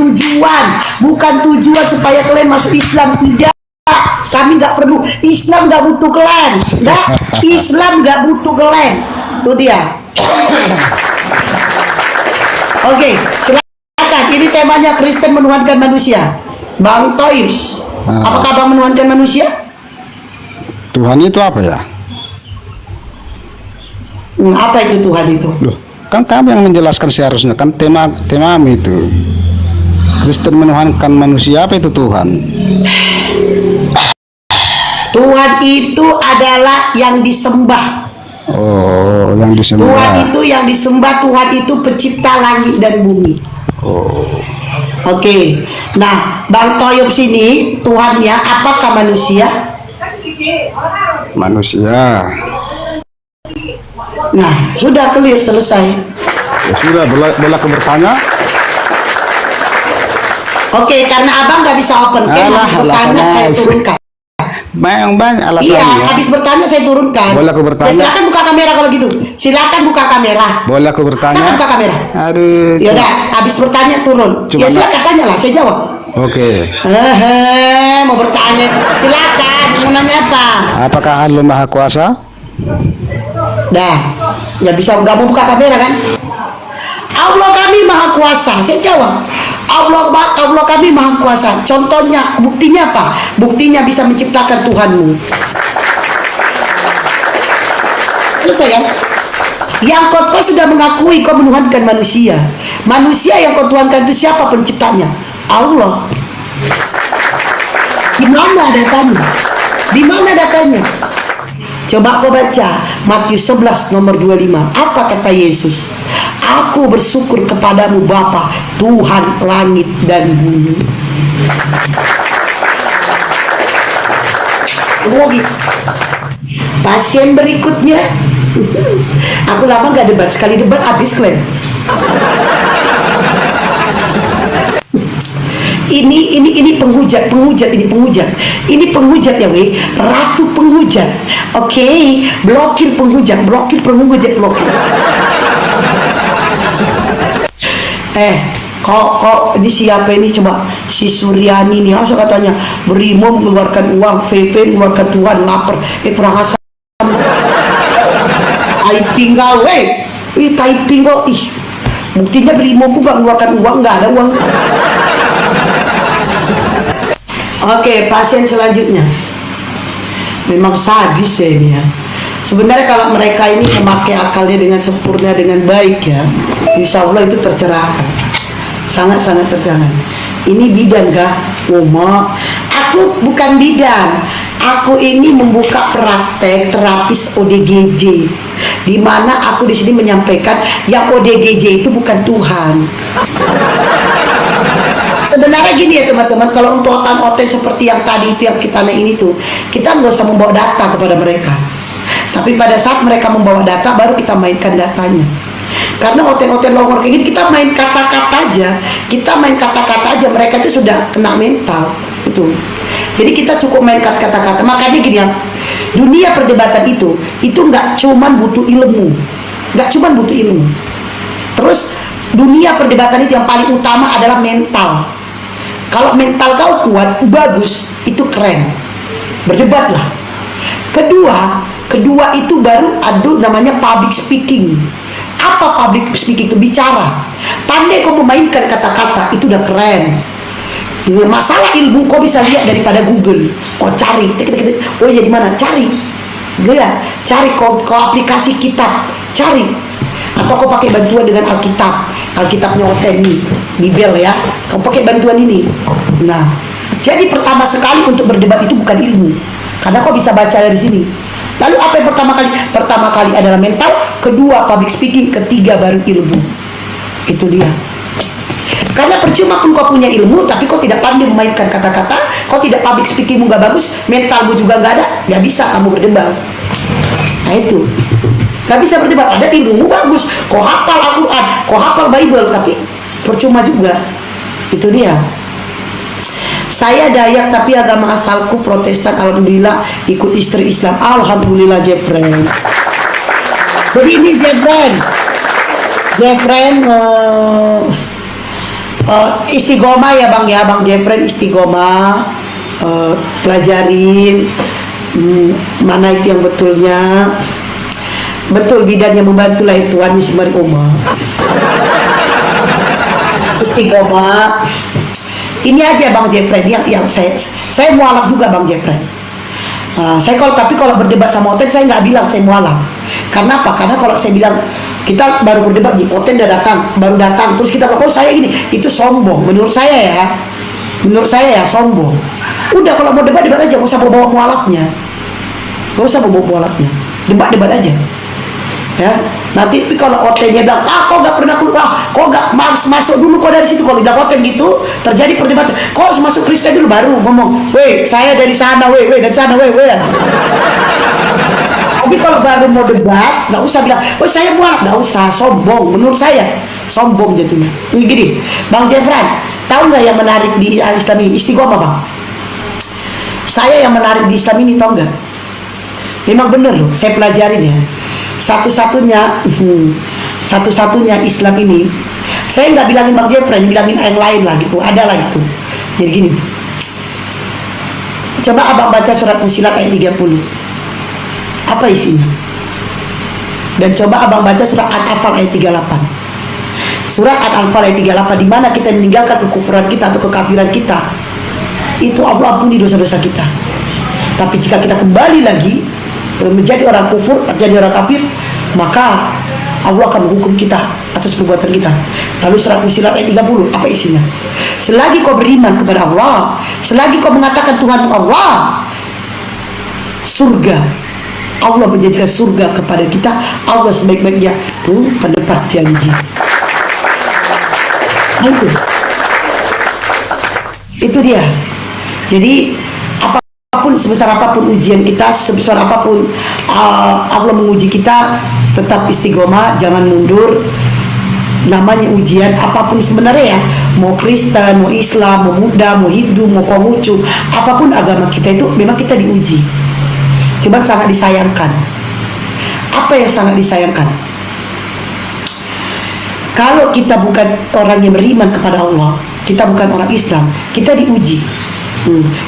tujuan supaya kalian masuk Islam. Tidak. Kami nggak perlu. Islam nggak butuh kalian. Nggak. Islam nggak butuh kalian. Itu dia. Oke, silakan. Ini temanya Kristen menuhankan manusia. Bang Toibs, apakah Bang menuhankan manusia? Tuhan itu apa ya? Apa itu Tuhan itu? Loh, kan kamu yang menjelaskan seharusnya, kan tema itu. Kristen menuhankan manusia, apa itu Tuhan? Tuhan itu adalah yang disembah. Oh, yang disembah. Tuhan itu yang disembah. Tuhan itu pencipta langit dan bumi. Oh. Oke. Nah, Bang Toyib sini Tuhannya apakah manusia? Manusia. Nah, sudah clear, selesai. Ya sudah, boleh aku bertanya? Oke, karena abang nggak bisa open cam, habis bertanya saya turunkan. Yang banyak alasannya. Iya, habis bertanya saya turunkan. Boleh aku bertanya? Ya, silakan buka kamera kalau gitu. Silakan buka kamera. Boleh aku bertanya? Silakan buka kamera. Aduh. Ya udah, habis bertanya turun. Ya silakan tanya lah, saya jawab. Oke. Mau bertanya, silakan. Mau nanya apa? Apakah Allah Maha Kuasa? Dah, ya bisa nggak mau buka kamera kan? Allah kami maha kuasa. Saya jawab, Allah kami maha kuasa. Contohnya, buktinya apa? Buktinya bisa menciptakan Tuhanmu. Selesai kan? Yang kau sudah mengakui kau menuhankan manusia. Manusia yang kau tuhankan itu siapa penciptanya? Allah. Di mana datanya? Di mana datanya? Coba kau baca Matius 11 nomor 25. Apa kata Yesus? Aku bersyukur kepadamu Bapa, Tuhan langit dan bumi. Lagi. Pasien berikutnya. Aku lama gak debat, sekali debat habis klaim. Ini penghujat ya weh, ratu penghujat. Oke, blokir penghujat. Kok ini siapa ini, coba si Suryani nih, masa katanya Brimo mengeluarkan uang, VV mengeluarkan Tuhan, lapar, kurang asam. Typing kau, typing kok, buktinya Brimo ku gak mengeluarkan uang, gak ada uang. Oke, pasien selanjutnya. Memang sadis ya ini ya. Sebenarnya kalau mereka ini memakai akalnya dengan sempurna, dengan baik ya, insya Allah itu tercerahkan. Sangat-sangat tercerahkan. Ini bidan kah? Aku bukan bidan. Aku ini membuka praktek terapis ODGJ, di mana aku di sini menyampaikan yang ODGJ itu bukan Tuhan. Sebenarnya gini ya teman-teman, kalau untuk oten seperti yang tadi itu yang kita naik ini tuh, kita nggak usah membawa data kepada mereka. Tapi pada saat mereka membawa data, baru kita mainkan datanya. Karena oten longor kayak gini, kita main kata-kata aja, mereka itu sudah kena mental itu. Jadi kita cukup main kata-kata. Makanya gini ya, dunia perdebatan itu nggak cuman butuh ilmu, Terus dunia perdebatan itu yang paling utama adalah mental. Kalau mental kau kuat, bagus, itu keren. Berdebatlah. Kedua itu baru namanya public speaking. Apa public speaking itu? Bicara. Pandai kau memainkan kata-kata, itu udah keren. Dengan masalah ilmu kau bisa lihat daripada Google. Kau cari, oh ya di mana? Cari. Lihat, cari kau aplikasi kitab, cari. Atau kau pakai bantuan dengan Alkitab. Alkitabnya Oten nih, Bibel ya. Kau pakai bantuan ini. Nah, jadi pertama sekali untuk berdebat itu bukan ilmu. Karena kau bisa baca dari sini. Lalu apa yang pertama kali? Pertama kali adalah mental, kedua public speaking, ketiga baru ilmu. Itu dia. Karena percuma pun kau punya ilmu, tapi kau tidak pandai memainkan kata-kata, kau tidak public speakingmu gak bagus, mentalmu juga gak ada, gak bisa kamu berdebat. Nah itu, gak bisa berdebat. Ada ilmumu bagus, kau hafal Al-Quran, kau hafal Bible, tapi percuma juga. Itu dia. Saya Dayak tapi agama asalku Protestan. Alhamdulillah ikut istri Islam. Alhamdulillah Jeffrey. Begini Jeffrey, istiqomah ya bang Jeffrey, istiqomah, pelajarin mana itu yang betulnya, betul bidannya membantu lah Tuhan Yesus Maria. Istiqomah ini aja bang Jeffrey yang saya mualaf juga bang Jeffrey. Saya kalau berdebat sama Oten saya nggak bilang saya mualaf. Karena apa? Karena kalau saya bilang kita baru berdebat di Oten baru datang terus kita bilang, oh saya ini, itu sombong menurut saya ya, sombong. Udah kalau mau debat aja, nggak usah bawa mualafnya, debat aja ya. Nanti kalau Otennya bilang, kok nggak pernah keluar, kok nggak masuk dulu kok dari situ. Kalau bilang Oten gitu terjadi perdebatan, kok harus masuk Kristen dulu baru ngomong, weh saya dari sana, weh dari sana, weh. Tapi kalau baru mau debat, nggak usah bilang, oh saya mualaf, nggak usah, sombong. Menurut saya, sombong jadinya. Gini, Bang Jeffrey, tahu nggak yang menarik di Islam ini? Istiqomah bang. Saya yang menarik di Islam ini tahu nggak? Memang bener loh, saya pelajarin ya. Satu-satunya Islam ini, saya nggak bilangin Bang Jeffrey, bilangin yang lain lah gitu, ada lah gitu. Jadi gini, coba abang baca surat Fussilat ayat 30. Apa isinya? Dan coba abang baca surat Al-Anfal ayat 38. Surat Al-Anfal ayat 38, di mana kita meninggalkan kekufuran kita atau kekafiran kita, itu Allah ampuni dosa-dosa kita. Tapi jika kita kembali lagi menjadi orang kufur, menjadi orang kafir, maka Allah akan menghukum kita atas perbuatan kita. Lalu surat Fussilat ayat 30, apa isinya? Selagi kau beriman kepada Allah, selagi kau mengatakan Tuhan Allah, surga, Allah menjadikan surga kepada kita. Allah sebaik-baiknya pendapat janji. Itu dia. Jadi apapun, sebesar apapun ujian kita, sebesar apapun Allah menguji kita, tetap istiqomah, jangan mundur. Namanya ujian apapun sebenarnya ya, mau Kristen, mau Islam, mau Buddha, mau Hindu, mau Konghucu, apapun agama kita itu memang kita diuji. Cuman sangat disayangkan. Apa yang sangat disayangkan? Kalau kita bukan orang yang beriman kepada Allah, kita bukan orang Islam, kita diuji.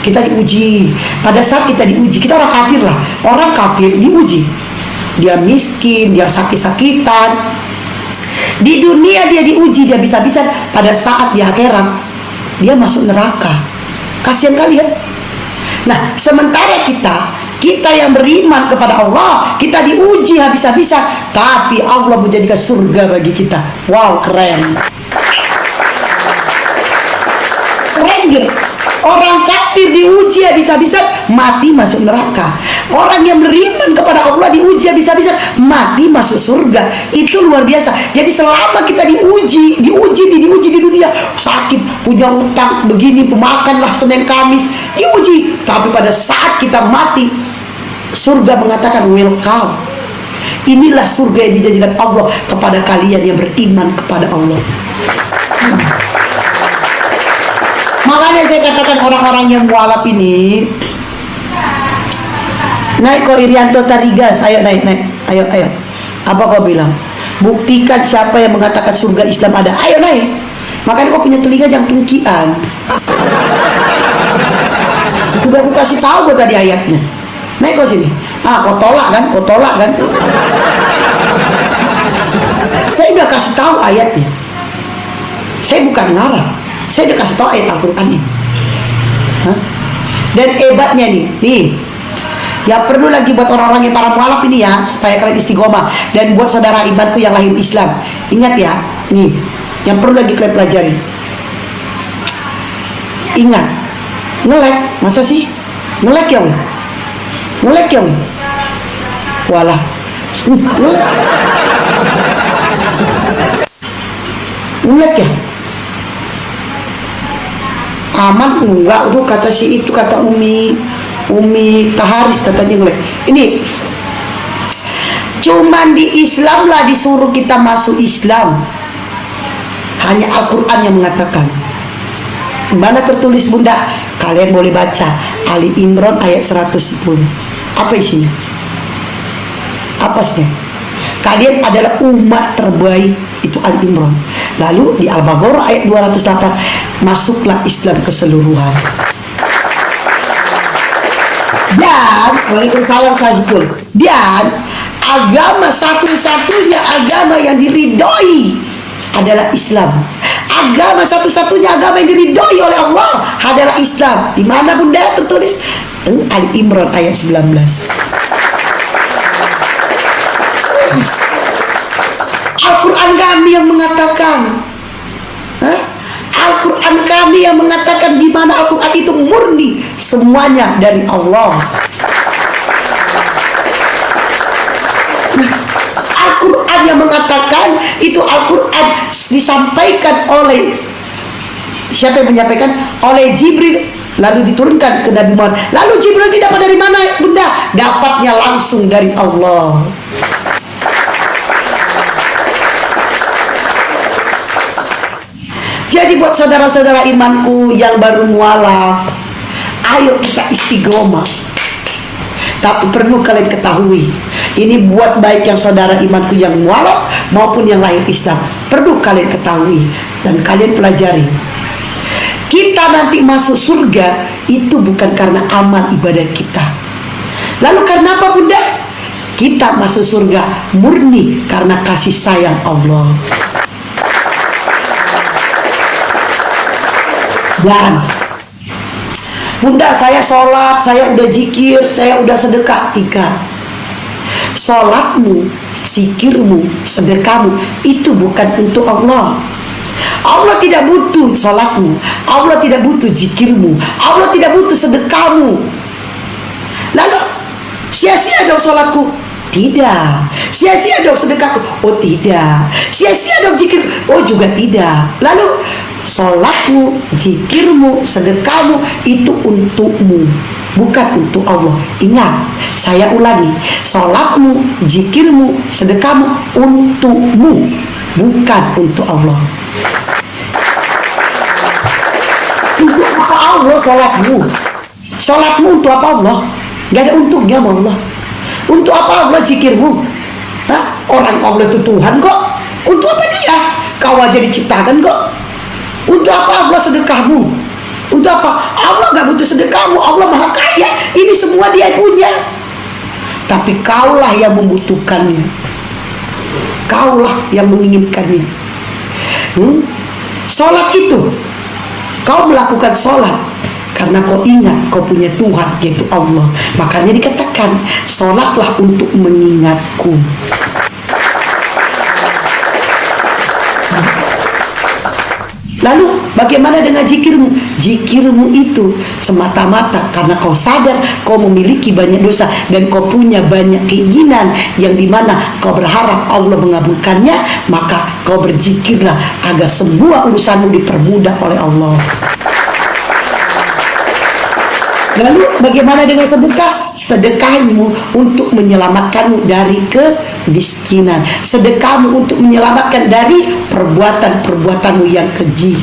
Kita diuji. Pada saat kita diuji, kita orang kafir lah. Orang kafir diuji. Dia miskin, dia sakit-sakitan. Di dunia dia diuji, dia bisa-bisa. Pada saat di akhirat, dia masuk neraka. Kasihan kalian. Nah, sementara kita yang beriman kepada Allah, kita diuji habis-habisan, tapi Allah menjadikan surga bagi kita. Wow, keren. Keren gak? Orang kafir diuji habis-habisan, mati masuk neraka. Orang yang beriman kepada Allah diuji habis-habisan, mati masuk surga. Itu luar biasa. Jadi selama kita diuji di dunia, sakit, punya utang, begini, pemakanlah Senin Kamis, diuji. Tapi pada saat kita mati, surga mengatakan welcome. Inilah surga yang dijanjikan Allah kepada kalian yang beriman kepada Allah. Makanya saya katakan orang-orang yang mualaf ini, naik kok Irianto Tarigas, ayo naik, ayo. Apa kau bilang? Buktikan siapa yang mengatakan surga Islam ada, ayo naik. Makanya kau punya telinga jangan tungkian. Udah aku kasih tahu kau tadi ayatnya. Naik kau sini. Kau tolak kan? Saya udah kasih tahu ayatnya. Saya bukan ngarang. Saya udah kasih tahu ayat Al-Quran ini. Hah? Dan hebatnya nih, yang perlu lagi buat orang-orang yang para mualaf ini ya, supaya kalian istiqomah, dan buat saudara imanku yang lahir Islam, ingat ya, nih, yang perlu lagi kalian pelajari. Ingat, ngelek, masa sih? Ngelek ya, weh? Ngelek ya, weh? Walah, ngelek ya? Aman enggak tuh kata si itu, kata Umi Taharis katanya ngelek. Ini cuman di Islam lah disuruh kita masuk Islam. Hanya Al-Quran yang mengatakan. Mana tertulis bunda? Kalian boleh baca Ali Imran ayat 110. Apa isinya? Apa sih? Kalian adalah umat terbaik, itu Ali Imran. Lalu di Al-Baqarah ayat 208, masuklah Islam keseluruhan. Dan waalaikumsalam sahibul. Dan agama satu-satunya agama yang diridhoi adalah Islam. Agama satu-satunya agama yang diridhoi oleh Allah adalah Islam. Di mana bunda tertulis? Ali Imran ayat 19. Al-Quran kami yang mengatakan, Al-Quran kami yang mengatakan di mana Al-Quran itu murni semuanya dari Allah. Al-Quran yang mengatakan itu Al-Quran disampaikan oleh siapa yang menyampaikan? Oleh Jibril, lalu diturunkan ke Nabi Muhammad. Lalu Jibril didapat dari mana bunda? Dapatnya langsung dari Allah. Jadi buat saudara-saudara imanku yang baru mualaf, ayo kita istiqomah. Tapi perlu kalian ketahui, ini buat baik yang saudara imanku yang mualaf maupun yang lahir Islam. Perlu kalian ketahui dan kalian pelajari. Kita nanti masuk surga itu bukan karena amal ibadah kita. Lalu karena apa bunda? Kita masuk surga murni karena kasih sayang Allah. Dan bunda, saya sholat, saya udah zikir, saya udah sedekah. Ingat, sholatmu, zikirmu, sedekahmu itu bukan untuk Allah. Allah tidak butuh sholatmu, Allah tidak butuh zikirmu, Allah tidak butuh sedekahmu. Lalu sia-sia dong sholatku? Tidak. Sia-sia dong sedekahku? Oh tidak. Sia-sia dong zikir? Oh juga tidak. Lalu sholatmu, zikirmu, sedekahmu itu untukmu, bukan untuk Allah. Ingat, saya ulangi, sholatmu, zikirmu, sedekahmu untukmu, bukan untuk Allah. Untuk apa Allah sholatmu? Sholatmu untuk apa Allah? Gak ada untungnya sama Allah. Untuk apa Allah zikirmu? Hah? Orang Allah itu Tuhan kok. Untuk apa dia? Kau aja diciptakan kok. Untuk apa Allah sedekahmu? Untuk apa? Allah gak butuh sedekahmu. Allah maha kaya. Ini semua dia punya. Tapi kaulah yang membutuhkannya. Kaulah yang menginginkannya. Sholat itu, kau melakukan sholat karena kau ingat kau punya Tuhan, yaitu Allah. Makanya dikatakan sholatlah untuk mengingatku. Lalu bagaimana dengan zikirmu? Zikirmu itu semata-mata karena kau sadar kau memiliki banyak dosa dan kau punya banyak keinginan yang dimana kau berharap Allah mengabulkannya, maka kau berzikirlah agar semua urusanmu dipermudah oleh Allah. Lalu bagaimana dengan sedekah? Sedekahmu untuk menyelamatkanmu dari kemiskinan. Sedekahmu untuk menyelamatkan dari perbuatan-perbuatanmu yang keji.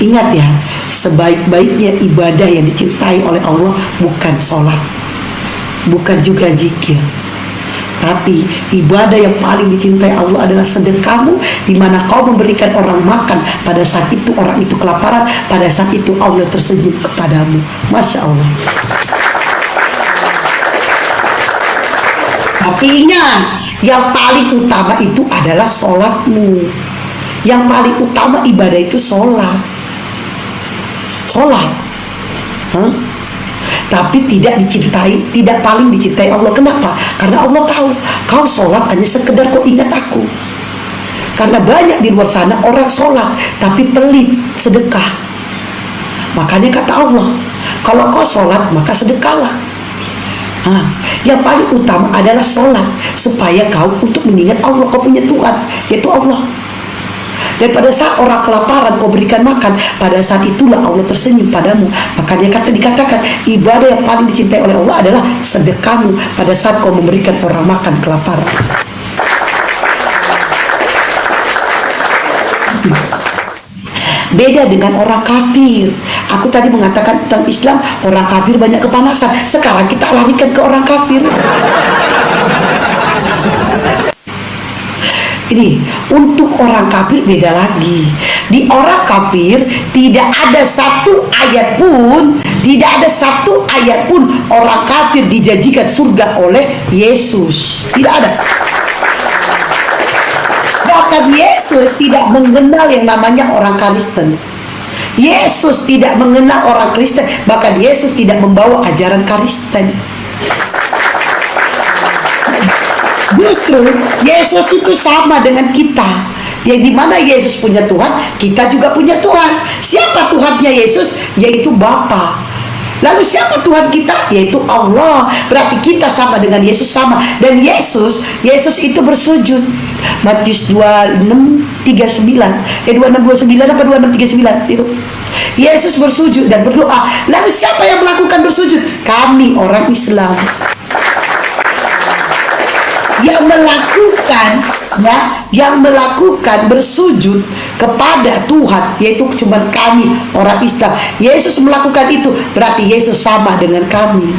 Ingat ya, sebaik-baiknya ibadah yang dicintai oleh Allah bukan sholat, bukan juga zikir. Tapi ibadah yang paling dicintai Allah adalah sedekahmu, di mana kau memberikan orang makan. Pada saat itu orang itu kelaparan, pada saat itu Allah tersenyum kepadamu. Masya Allah. Tapi ingat, yang paling utama itu adalah sholatmu. Yang paling utama ibadah itu sholat. Sholat. Hah? Tapi tidak dicintai, tidak paling dicintai Allah. Kenapa? Karena Allah tahu kau sholat hanya sekedar kau ingat aku. Karena banyak di luar sana orang sholat tapi pelit sedekah. Makanya kata Allah, kalau kau sholat maka sedekahlah. Yang paling utama adalah sholat, supaya kau untuk mengingat Allah, kau punya Tuhan, yaitu Allah. Dan pada saat orang kelaparan kau berikan makan, pada saat itulah Allah tersenyum padamu. Makanya dikatakan ibadah yang paling dicintai oleh Allah adalah sedekahmu pada saat kau memberikan orang makan kelaparan. Beda dengan orang kafir. Aku tadi mengatakan tentang Islam, orang kafir banyak kepanasan. Sekarang kita larikan ke orang kafir. Ini untuk orang kafir beda lagi. Di orang kafir tidak ada satu ayat pun, orang kafir dijanjikan surga oleh Yesus. Tidak ada. Bahkan Yesus tidak mengenal yang namanya orang Kristen. Yesus tidak mengenal orang Kristen. Bahkan Yesus tidak membawa ajaran Kristen. Justru Yesus itu sama dengan kita. Yang dimana Yesus punya Tuhan, kita juga punya Tuhan. Siapa Tuhannya Yesus? Yaitu Bapa. Lalu siapa Tuhan kita? Yaitu Allah. Berarti kita sama dengan Yesus, sama. Dan Yesus itu bersujud. Matius 26:39 26:29 apa 26:39 itu. Yesus bersujud dan berdoa. Lalu siapa yang melakukan bersujud? Kami orang Islam. Yang melakukan bersujud kepada Tuhan, yaitu cuma kami orang Islam. Yesus melakukan itu, berarti Yesus sama dengan kami.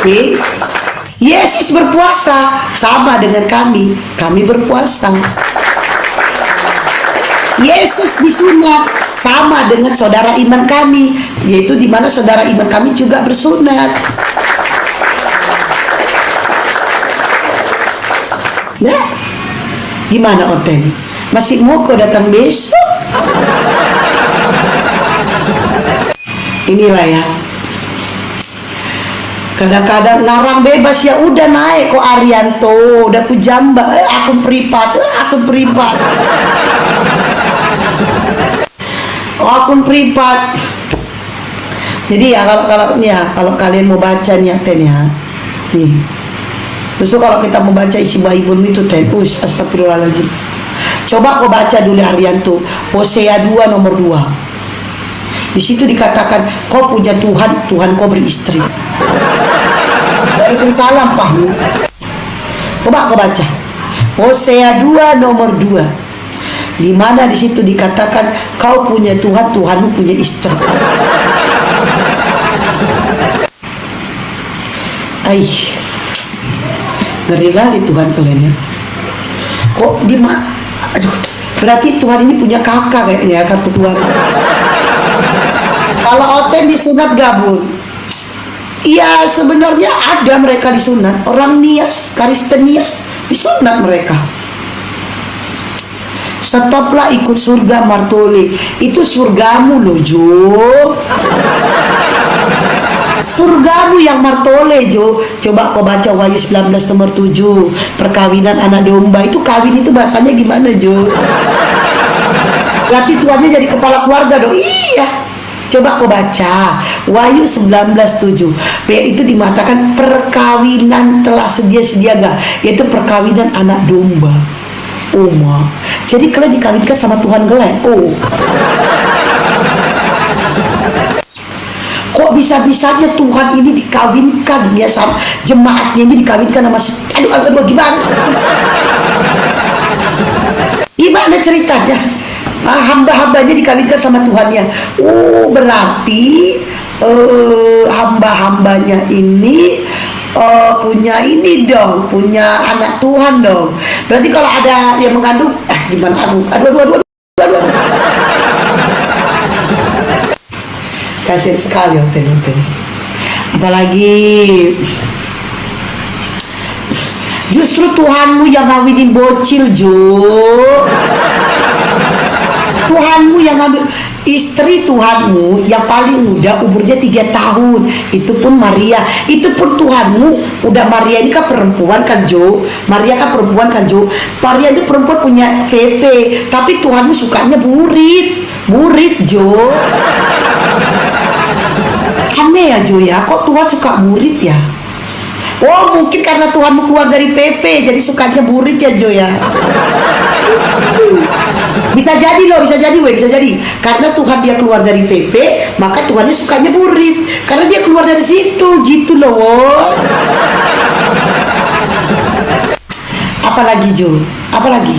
Oke? Yesus berpuasa sama dengan kami berpuasa. Yesus disunat sama dengan saudara iman kami, yaitu dimana saudara iman kami juga bersunat. Nah, gimana Oten? Masih mau kau datang besok? Inilah ya. Kadang-kadang ngarang bebas, ya udah naik kok Arianto, udah ku jamba, akun privat. Akun privat. Jadi ya kalau kalian mau baca nih Ten ya. Nih. Terus kalau kita membaca isi Bible itu tempus, astagfirullahaladzim. Coba kau baca dulu Arianto, Hosea 2 nomor 2. Di situ dikatakan kau punya Tuhan, Tuhan kau beristri. Waalaikumsalam Pak. Coba kau baca Hosea 2 nomor 2. Di mana di situ dikatakan kau punya Tuhan, Tuhanmu punya istri. Ngeri kali Tuhan kalian ya. Kok aduh, berarti Tuhan ini punya kakak kayaknya, kartu Tuhan. Kalau Oten disunat gabung. Iya, sebenarnya ada mereka disunat. Orang Nias, Kristen Nias disunat mereka. Stoplah ikut surga Martole. Itu surgamu loh Jo. Surgamu yang Martole Jo. Coba kau baca Wahyu 19 nomor 7, perkawinan anak domba. Itu kawin itu bahasanya gimana Jo? Berarti tuannya jadi kepala keluarga dong. Iya. Coba kau baca Wahyu 19:7. Itu dimatakan perkawinan telah sedia gak? Yaitu perkawinan anak domba. Oh ma. Jadi kalian dikawinkan sama Tuhan gelap. Oh. Kok bisa-bisanya Tuhan ini dikawinkan ya, sama jemaatnya ini dikawinkan sama aduh gimana? Gimana ceritanya? Hamba-hambanya dikawinkan sama Tuhannya. Oh, berarti hamba-hambanya ini punya ini dong, punya anak Tuhan dong. Berarti kalau ada yang mengandung, gimana? Aduh. Kasian sekali Oten. Apalagi justru Tuhanmu yang ngawinin bocil Jo. Tuhanmu yang ngambil istri Tuhanmu yang paling muda umurnya 3 tahun, itu pun Maria, itu pun Tuhanmu udah. Maria ini kan perempuan kan Jo, Maria kan perempuan kan Jo, Maria itu perempuan punya VV, tapi Tuhanmu sukanya burit Jo. Aneh ya Jo ya, kok Tuhan suka burit ya? Oh mungkin karena Tuhanmu keluar dari PP jadi sukanya burit ya Jo ya. Bisa jadi loh, bisa jadi karena Tuhan dia keluar dari PP maka Tuhannya sukanya burit karena dia keluar dari situ gitu loh. Apalagi Jo, apalagi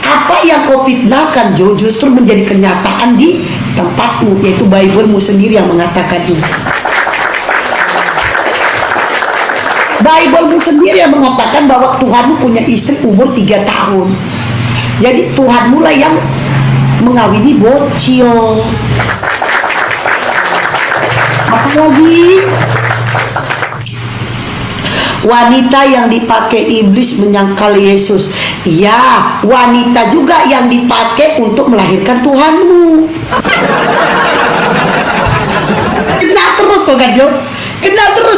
apa yang kau fitnahkan Jo justru menjadi kenyataan di tempatmu, yaitu Bible-mu sendiri yang mengatakan ini. Bible-mu sendiri yang mengatakan bahwa Tuhanmu punya istri umur 3 tahun. Jadi Tuhanmu lah yang mengawini bocil. Apalagi wanita yang dipakai iblis menyangkal Yesus. Ya, wanita juga yang dipakai untuk melahirkan Tuhanmu. Kena terus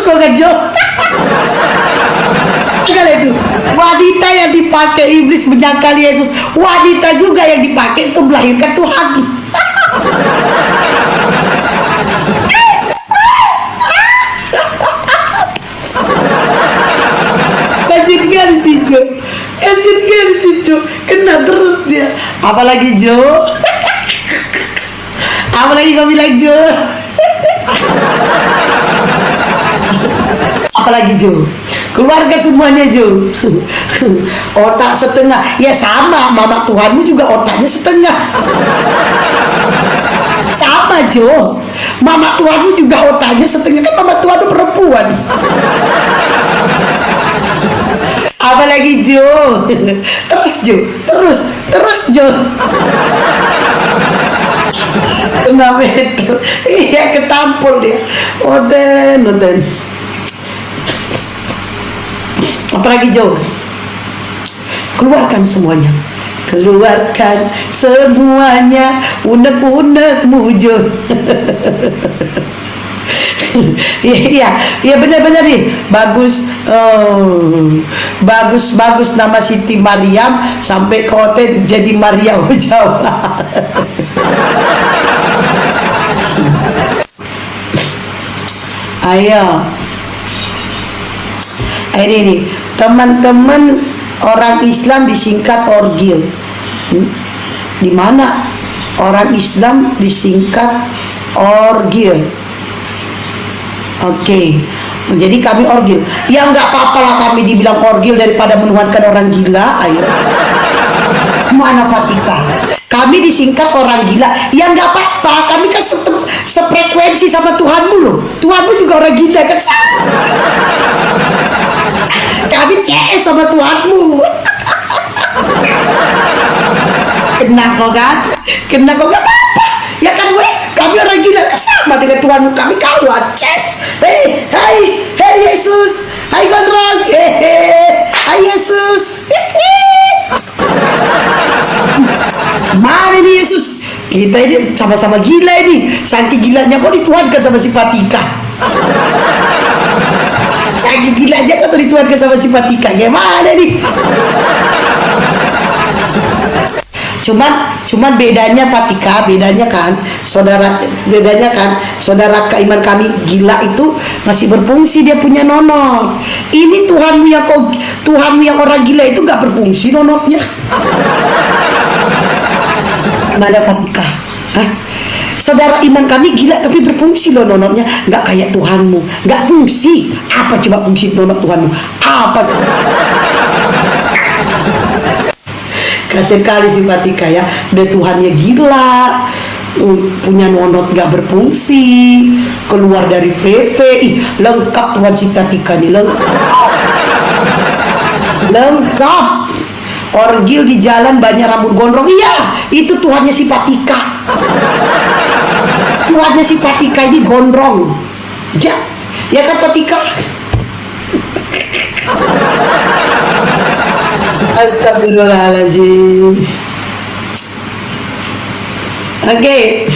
kok Gajo. Segala itu wanita yang dipakai iblis menyangkal Yesus, wanita juga yang dipakai untuk melahirkan Tuhan. Kasih si Jo, kena terus dia. Apalagi Jo, apalagi kau bilang Jo. Apalagi Jo, keluarga semuanya Jo. Otak setengah, ya sama, mama Tuhanmu juga otaknya setengah. Sama Jo, mama Tuhanmu juga otaknya setengah, kan mama Tuhanmu perempuan. Apalagi Jo, terus Jo, terus Jo. Kena meter, iya ketampol dia. Oden. Apalagi Jo, keluarkan semuanya, unek-unekmu Jo. Iya benar-benar nih bagus nama Siti Mariam sampai ke hotel jadi Maria Jawa. Ayo ini nih teman-teman, orang Islam disingkat orgil. Di mana orang Islam disingkat orgil? Oke. Jadi kami orgil. Ya nggak apa-apa lah kami dibilang orgil daripada menuhankan orang gila. Ayo. Mana Fatika? Kami disingkat orang gila. Ya nggak apa-apa. Kami kan sefrekuensi sama Tuhanmu loh. Tuhanmu juga orang gila kan? Kami CS sama Tuhanmu. Kena kok gak apa-apa. Ya kan weh, kami orang gila sama dengan Tuhanmu, kami kawan CS. Hai Yesus, hai Gondrong, hai Yesus. Mana nih Yesus? Kita ini sama-sama gila ini. Saking gilanya kok dituhankan sama si Fatika. Saking gilanya kok dituhankan sama si Fatika. Gimana nih? Cuman bedanya Fatika, bedanya kan saudara keiman kami gila itu masih berfungsi, dia punya nonot. Ini Tuhanmu yang orang gila itu nggak berfungsi nonotnya. Mana Fatika? Hah? Saudara iman kami gila tapi berfungsi loh nonotnya, nggak kayak Tuhanmu, nggak fungsi. Apa coba fungsi nonot Tuhanmu? Apa? Kasih kali si Fatika ya, udah Tuhannya gila, punya nonot gak berfungsi, keluar dari VV. Lengkap Tuhan si Fatika nih, lengkap. Orgil di jalan banyak rambut gondrong, iya itu Tuhannya si Fatika. Tuhannya si Fatika ini gondrong, ya kan Fatika? Astagfirullahaladzim. Oke.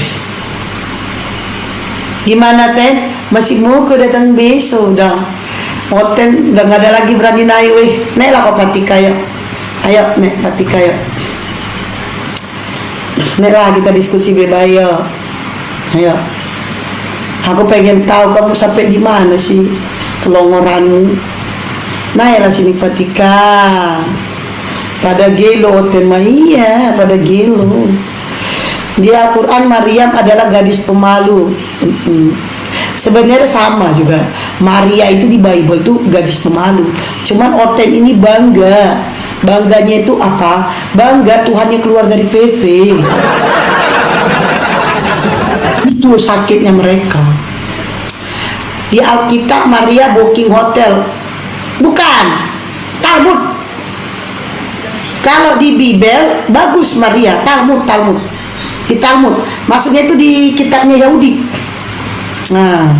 Gimana Ten? Masih mau ke datang besok dah. Ten udah nggak ada lagi berani naik weh. Naik lah kau Fatika ya. Ayo naik Fatika ya. Naik lah kita diskusi bebas ya. Ayo. Aku pengen tahu kamu sampai di mana sih kelongoranmu. Naiklah sini Fatika. Pada gelo tema iya, pada gelo. Di Al-Quran Maryam adalah gadis pemalu. Sebenarnya sama juga. Maria itu di Bible itu gadis pemalu. Cuman Oten ini bangga. Bangganya itu apa? Bangga Tuhannya keluar dari VV. Itu sakitnya mereka. Di Alkitab Maria booking hotel. Bukan. Talmud. Kalau di Bible bagus Maria. Talmud. Di Talmud, maksudnya itu di kitabnya Yahudi. Nah,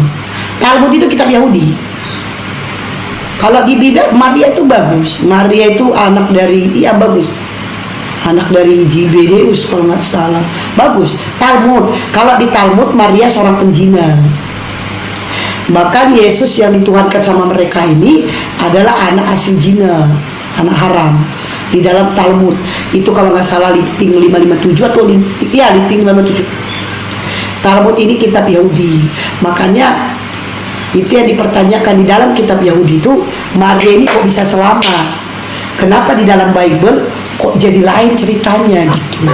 Talmud itu kitab Yahudi. Kalau di Bible Maria itu bagus. Maria itu anak dari, iya bagus, anak dari Zibedeus kalau nggak salah. Bagus. Talmud. Kalau di Talmud Maria seorang penjina. Bahkan Yesus yang dituhankan sama mereka ini adalah anak hasil zina, anak haram. Di dalam Talmud itu kalau nggak salah Liting 557 atau ya Liting 557. Talmud ini kitab Yahudi, makanya itu yang dipertanyakan di dalam kitab Yahudi itu Maria ini kok bisa selamat, kenapa di dalam Bible kok jadi lain ceritanya gitu.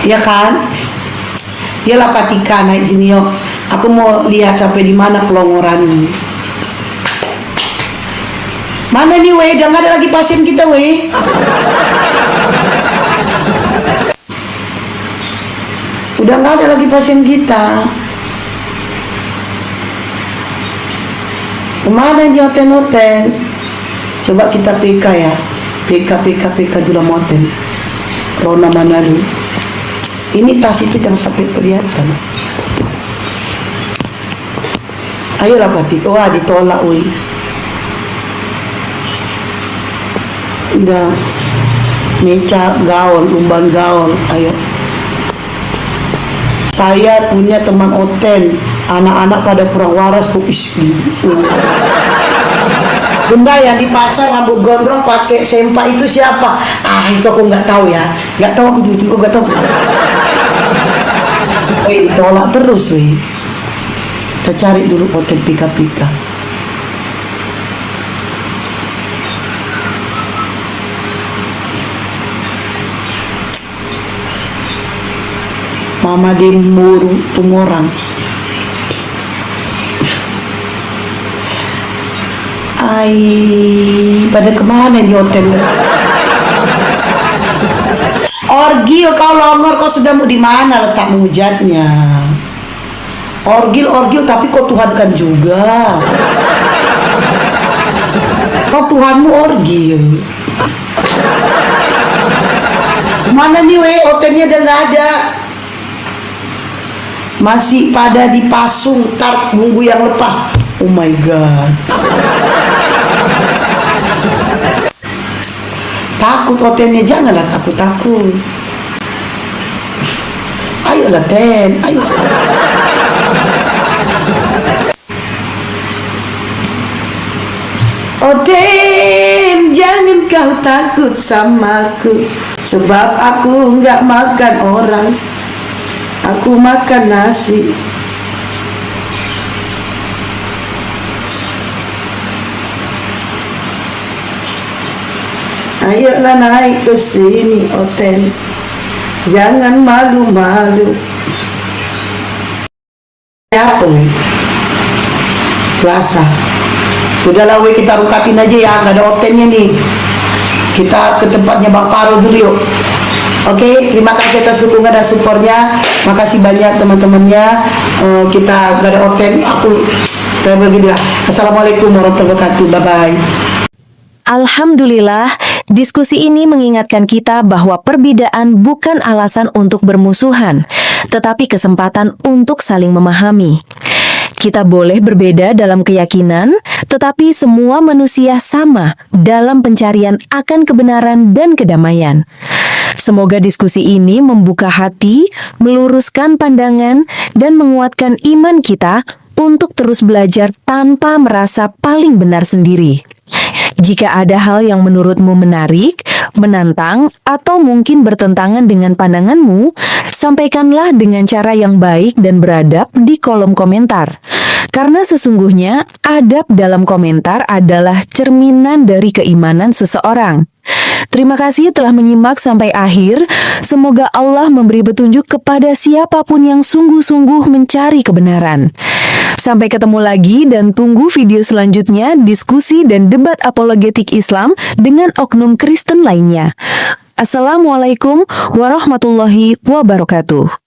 Ya kan, yalah Fatika naik sini yuk, aku mau lihat sampai di mana kelongoranmu. Mana nih weh, udah gak ada lagi pasien kita weh. Udah gak ada lagi pasien kita. Kemana di hotel-hotel? Coba kita PK ya. PK dulu motel. Rona Manado. Ini tas itu jangan sampai kelihatan. Ayolah Fatika. Wah ditolak weh. Udah meca gaul, umban gaul, ayo. Saya punya teman Oten, anak-anak pada kurang waras kok Bunda yang di pasar rambut gondrong pakai sempak itu siapa? Ah itu aku nggak tahu ya, nggak tahu aku jujur nggak tahu. Wih tolak terus wih. Kita cari dulu Oten pika-pika. Mama Demuru Tumorang. Pada kemana di hotel? Orgil kau longor, kau sudah mau di mana letak mujatnya? Orgil tapi kau tuhankan juga. Kau Tuhanmu orgil. Mana nih weh, hotelnya udah nggak ada. Masih pada dipasung, tar nunggu yang lepas. Oh my god. Takut hotelnya, janganlah takut. Ayolah Ten, ayo. Oten, jangan kau takut samaku, sebab aku nggak makan orang. Aku makan nasi. Ayolah naik ke sini Oten. Jangan malu-malu. Apa nih? Selasa. Udahlah weh, kita rukatin aja ya, nggak ada Otennya nih. Kita ke tempatnya Bang Paro dulu yuk. Oke, terima kasih atas dukungan dan supportnya. Makasih banyak teman-temannya. Kita gak ada Oten, aku kayak begini lah. Assalamualaikum warahmatullahi wabarakatuh. Bye bye. Alhamdulillah, diskusi ini mengingatkan kita bahwa perbedaan bukan alasan untuk bermusuhan, tetapi kesempatan untuk saling memahami. Kita boleh berbeda dalam keyakinan, tetapi semua manusia sama dalam pencarian akan kebenaran dan kedamaian. Semoga diskusi ini membuka hati, meluruskan pandangan, dan menguatkan iman kita untuk terus belajar tanpa merasa paling benar sendiri. Jika ada hal yang menurutmu menarik, menantang, atau mungkin bertentangan dengan pandanganmu, sampaikanlah dengan cara yang baik dan beradab di kolom komentar. Karena sesungguhnya, adab dalam komentar adalah cerminan dari keimanan seseorang. Terima kasih telah menyimak sampai akhir. Semoga Allah memberi petunjuk kepada siapapun yang sungguh-sungguh mencari kebenaran. Sampai ketemu lagi dan tunggu video selanjutnya diskusi dan debat apologetik Islam dengan oknum Kristen lainnya. Assalamualaikum warahmatullahi wabarakatuh.